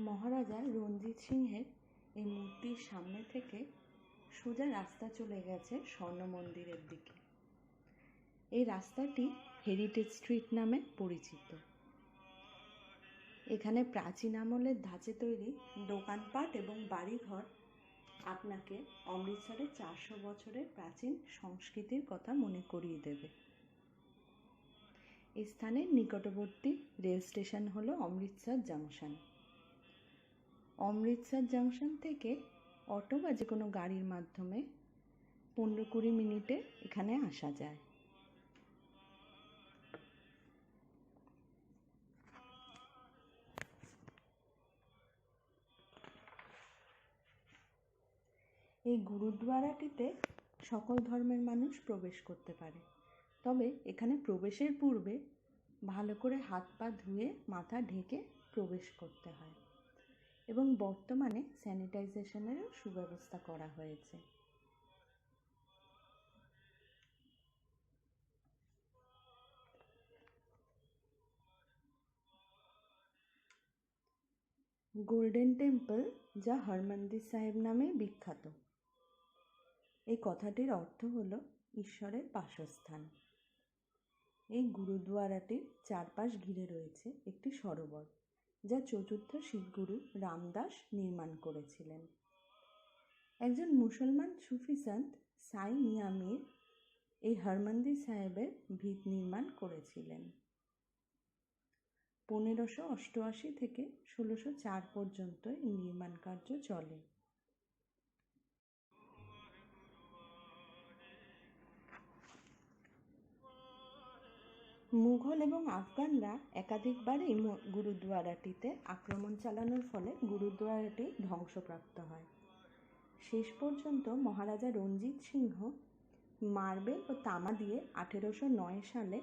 মহারাজা রঞ্জিত সিংহের এই মূর্তির সামনে থেকে সোজা রাস্তা চলে গেছে স্বর্ণ মন্দিরের দিকে। এই রাস্তাটি হেরিটেজ স্ট্রিট নামে পরিচিত। এখানে প্রাচীন আমলের ধাঁচে তৈরি দোকানপাট এবং বাড়িঘর আপনাকে অমৃতসরের 400 বছরের প্রাচীন সংস্কৃতির কথা মনে করিয়ে দেবে। এই স্থানের নিকটবর্তী রেল স্টেশন হলো অমৃতসর জংশন। অমৃতসর জংশন থেকে অটো বা যে কোনো গাড়ির মাধ্যমে 15-20 মিনিটে এখানে আসা যায়। এই গুরুদ্বারাটিতে সকল ধর্মের মানুষ প্রবেশ করতে পারে, তবে এখানে প্রবেশের পূর্বে ভালো করে হাত পা ধুয়ে মাথা ঢেকে প্রবেশ করতে হয় এবং বর্তমানে স্যানিটাইজেশনেরও সুব্যবস্থা করা হয়েছে। গোল্ডেন টেম্পল, যা হরমন্দির সাহেব নামে বিখ্যাত। এই কথাটির অর্থ হলো ঈশ্বরের বাসস্থান। এই গুরুদ্বারাটির চারপাশ ঘিরে রয়েছে একটি সরোবর, যা চতুর্থ শিখ গুরু রামদাস নির্মাণ করেছিলেন। একজন মুসলমান সুফি সন্ত সাই মিয়া মীর এই হরমন্দির সাহেবের ভিত নির্মাণ করেছিলেন। 1588 থেকে 1604 পর্যন্ত এই নির্মাণ কার্য চলে। মুঘল এবং আফগানরা একাধিকবার এই গুরুদ্বারাটিতে আক্রমণ চালানোর ফলে গুরুদ্বারাটি ধ্বংসপ্রাপ্ত হয়। শেষ পর্যন্ত মহারাজা রঞ্জিত সিংহ মার্বেল ও তামা দিয়ে 1809 সালে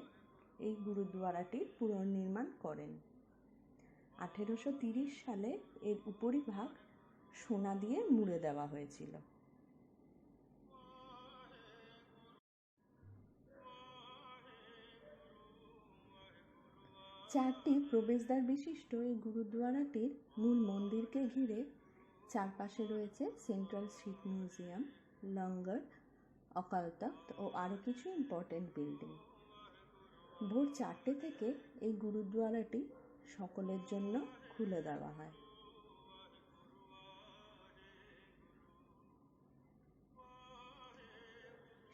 এই গুরুদ্বারাটির পুনর্নির্মাণ করেন। 1830 সালে এর উপরিভাগ সোনা দিয়ে মুড়ে দেওয়া হয়েছিল। চারটি প্রবেশদ্বার বিশিষ্ট এই গুরুদ্বারাটির মূল মন্দিরকে ঘিরে চারপাশে রয়েছে সেন্ট্রাল শিখ মিউজিয়াম, লঙ্গর, অকাল তখ্ত ও আরও কিছু ইম্পর্টেন্ট বিল্ডিং। ভোর 4টে থেকে এই গুরুদ্বারাটি সকলের জন্য খুলে দেওয়া হয়।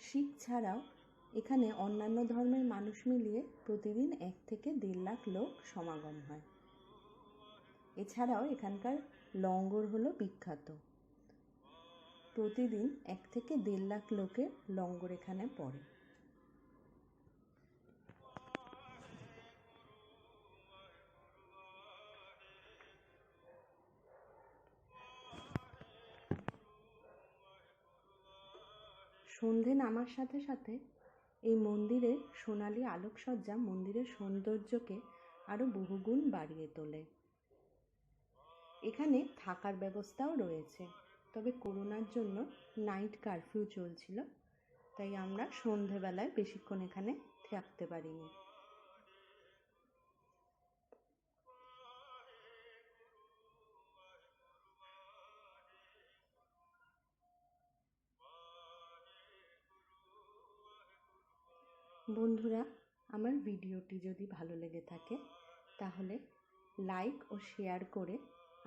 শিখ ছাড়াও এখানে অন্যান্য ধর্মের মানুষ মিলিয়ে প্রতিদিন 1 থেকে 1.5 লাখ লোক সমাগম হয়। এছাড়াও এখানকার লঙ্গর হলো বিখ্যাত। প্রতিদিন 1 থেকে 1.5 লাখ লোকের লঙ্গর এখানে পড়ে। সন্ধে নামার সাথে সাথে এই মন্দিরের সোনালি আলোকসজ্জা মন্দিরের সৌন্দর্যকে আরও বহুগুণ বাড়িয়ে তোলে। এখানে থাকার ব্যবস্থাও রয়েছে, তবে করোনার জন্য নাইট কারফিউ চলছিল, তাই আমরা সন্ধেবেলায় বেশিক্ষণ এখানে থাকতে পারিনি। বন্ধুরা, আমার ভিডিওটি যদি ভালো লেগে থাকে তাহলে লাইক ও শেয়ার করে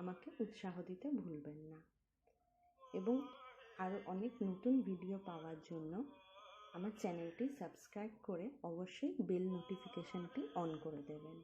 আমাকে উৎসাহ দিতে ভুলবেন না, এবং আরও অনেক নতুন ভিডিও পাওয়ার জন্য আমার চ্যানেলটি সাবস্ক্রাইব করে অবশ্যই বেল নোটিফিকেশনটি অন করে দেবেন।